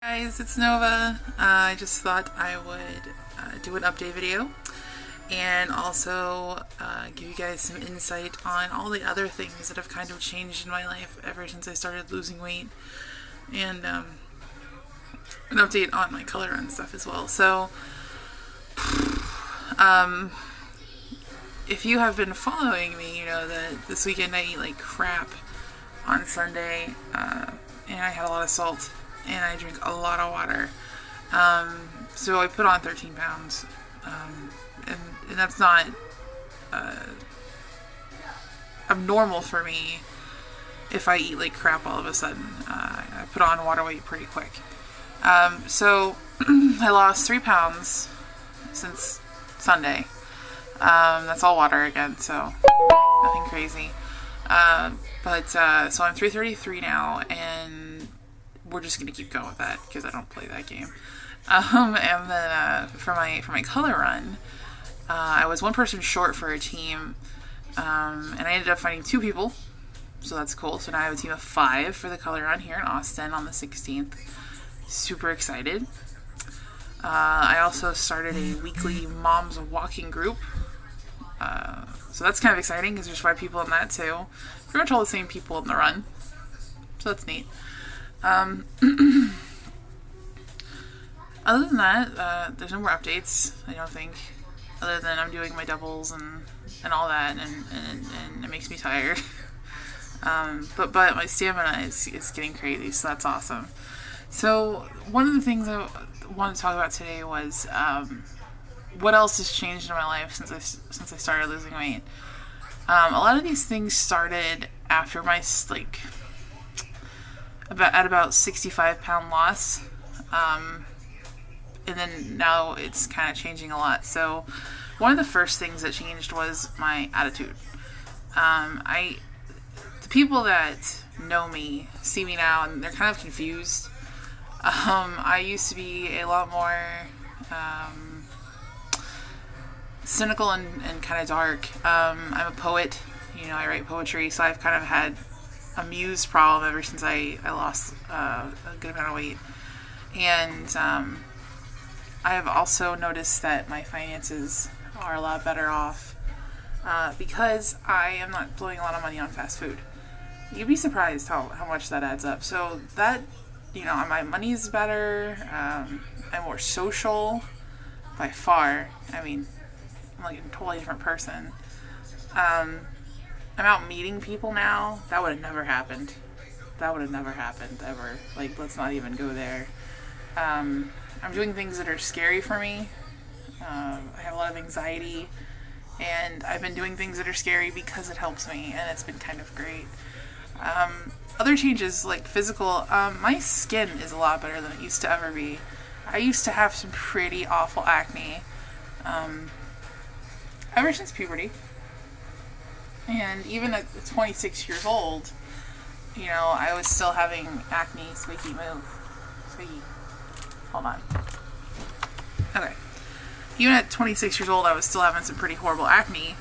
Guys, it's Nova. I just thought I would do an update video and also give you guys some insight on all the other things that have kind of changed in my life ever since I started losing weight, and an update on my color run stuff as well. So, if you have been following me, you know that this weekend I eat like crap on Sunday, and I had a lot of salt and I drink a lot of water. So I put on 13 pounds. And that's not abnormal for me if I eat like crap all of a sudden. I put on water weight pretty quick. So I lost 3 pounds since Sunday. That's all water again, so nothing crazy. So I'm 333 now, and we're just gonna keep going with that because I don't play that game. And then for my color run, I was one person short for a team, and I ended up finding 2 people, so that's cool. So now I have a team of 5 for the color run here in Austin on the 16th. Super excited. I also started a weekly moms walking group, so that's kind of exciting because there's 5 people in that too. Pretty much all the same people in the run, so that's neat. Other than that, there's no more updates, I don't think, other than I'm doing my doubles and all that, and it makes me tired. But my stamina is getting crazy, so that's awesome. So one of the things I wanted to talk about today was what else has changed in my life since I started losing weight. A lot of these things started after my about 65-pound loss, and then now it's kind of changing a lot. So one of the first things that changed was my attitude. The people that know me see me now and they're kind of confused. I used to be a lot more cynical and kind of dark. I'm a poet, I write poetry, so I've kind of had a muse problem ever since I lost a good amount of weight. And I have also noticed that my finances are a lot better off because I am not blowing a lot of money on fast food. You'd be surprised how much that adds up. So that, my money is better. I'm more social by far. I mean, I'm like a totally different person. I'm out meeting people now. That would have never happened. That would have never happened ever. Like, let's not even go there. I'm doing things that are scary for me. I have a lot of anxiety, and I've been doing things that are scary because it helps me, and it's been kind of great. Other changes, like physical, my skin is a lot better than it used to ever be. I used to have some pretty awful acne ever since puberty. And even at 26 years old, I was still having acne. Squeaky, move. Squeaky. Hold on. Okay. Even at 26 years old, I was still having some pretty horrible acne.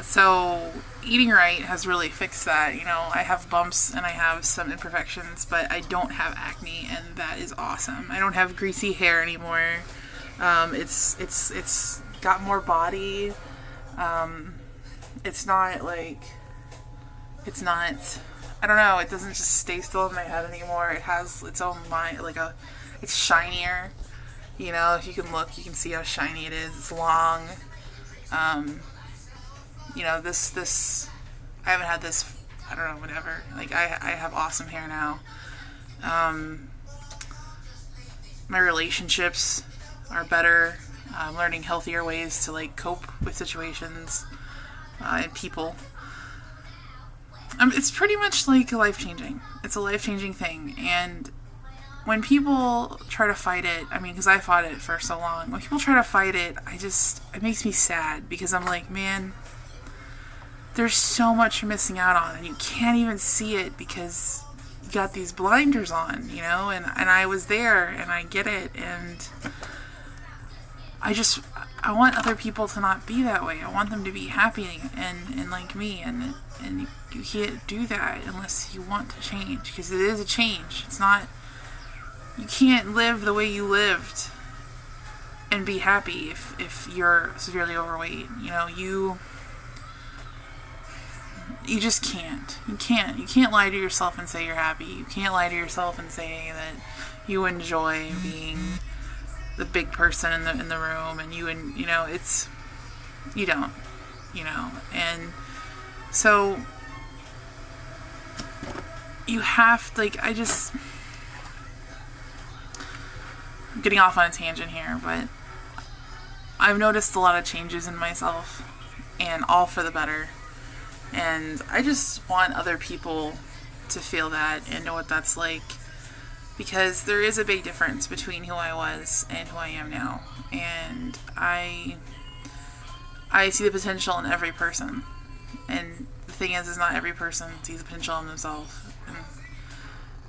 So eating right has really fixed that. I have bumps and I have some imperfections, but I don't have acne, and that is awesome. I don't have greasy hair anymore. It's got more body. It's not, I don't know, it doesn't just stay still in my head anymore. It has its own mind, it's shinier. If you can look, you can see how shiny it is. It's long. This, I haven't had this, I don't know, whatever. I have awesome hair now. My relationships are better. I'm learning healthier ways to, cope with situations and people. It's pretty much life-changing. It's a life-changing thing, and when people try to fight it, because I fought it for so long, when people try to fight it, it makes me sad, because I'm like, man, there's so much you're missing out on, and you can't even see it because you got these blinders on, and I was there, and I get it, and I want other people to not be that way. I want them to be happy and like me, and you can't do that unless you want to change, because it is a change. It's not you can't live the way you lived and be happy if you're severely overweight. You just can't. You can't lie to yourself and say you're happy. You can't lie to yourself and say that you enjoy being the big person in the room, and it's, you don't, and so you have, I'm getting off on a tangent here, but I've noticed a lot of changes in myself, and all for the better. And I just want other people to feel that and know what that's like, because there is a big difference between who I was and who I am now. And I see the potential in every person. And the thing is not every person sees the potential in themselves. And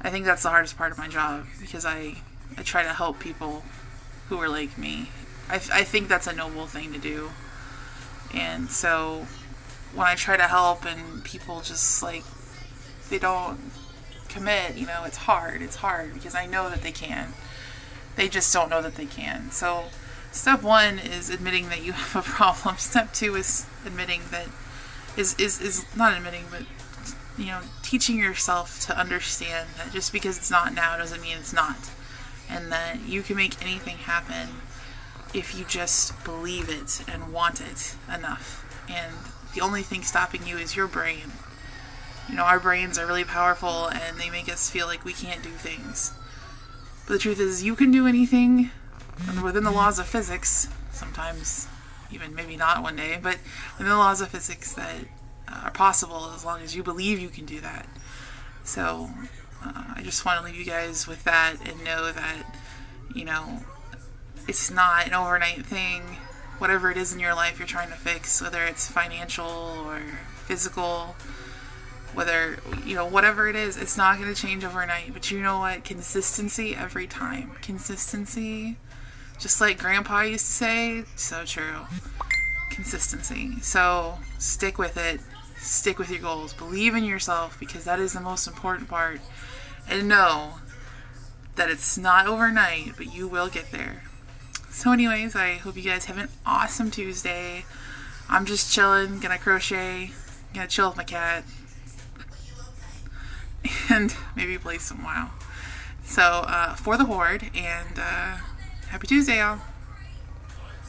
I think that's the hardest part of my job, because I try to help people who are like me. I think that's a noble thing to do. And so when I try to help and people just they don't commit, it's hard because I know that they can. They just don't know that they can. So step 1 is admitting that you have a problem. Step 2 is admitting that is not admitting, but teaching yourself to understand that just because it's not now doesn't mean it's not, and that you can make anything happen if you just believe it and want it enough. And the only thing stopping you is your brain. Our brains are really powerful, and they make us feel like we can't do things. But the truth is, you can do anything within the laws of physics. Sometimes, even maybe not one day, but within the laws of physics that are possible as long as you believe you can do that. So, I just want to leave you guys with that and know that, it's not an overnight thing. Whatever it is in your life you're trying to fix, whether it's financial or physical, whatever it is, it's not going to change overnight. But you know what? Consistency every time. Consistency, just like Grandpa used to say, so true. Consistency. So stick with it. Stick with your goals. Believe in yourself, because that is the most important part. And know that it's not overnight, but you will get there. So anyways, I hope you guys have an awesome Tuesday. I'm just chilling, gonna crochet, gonna chill with my cat, and maybe play some WoW. So, for the Horde, and happy Tuesday, y'all.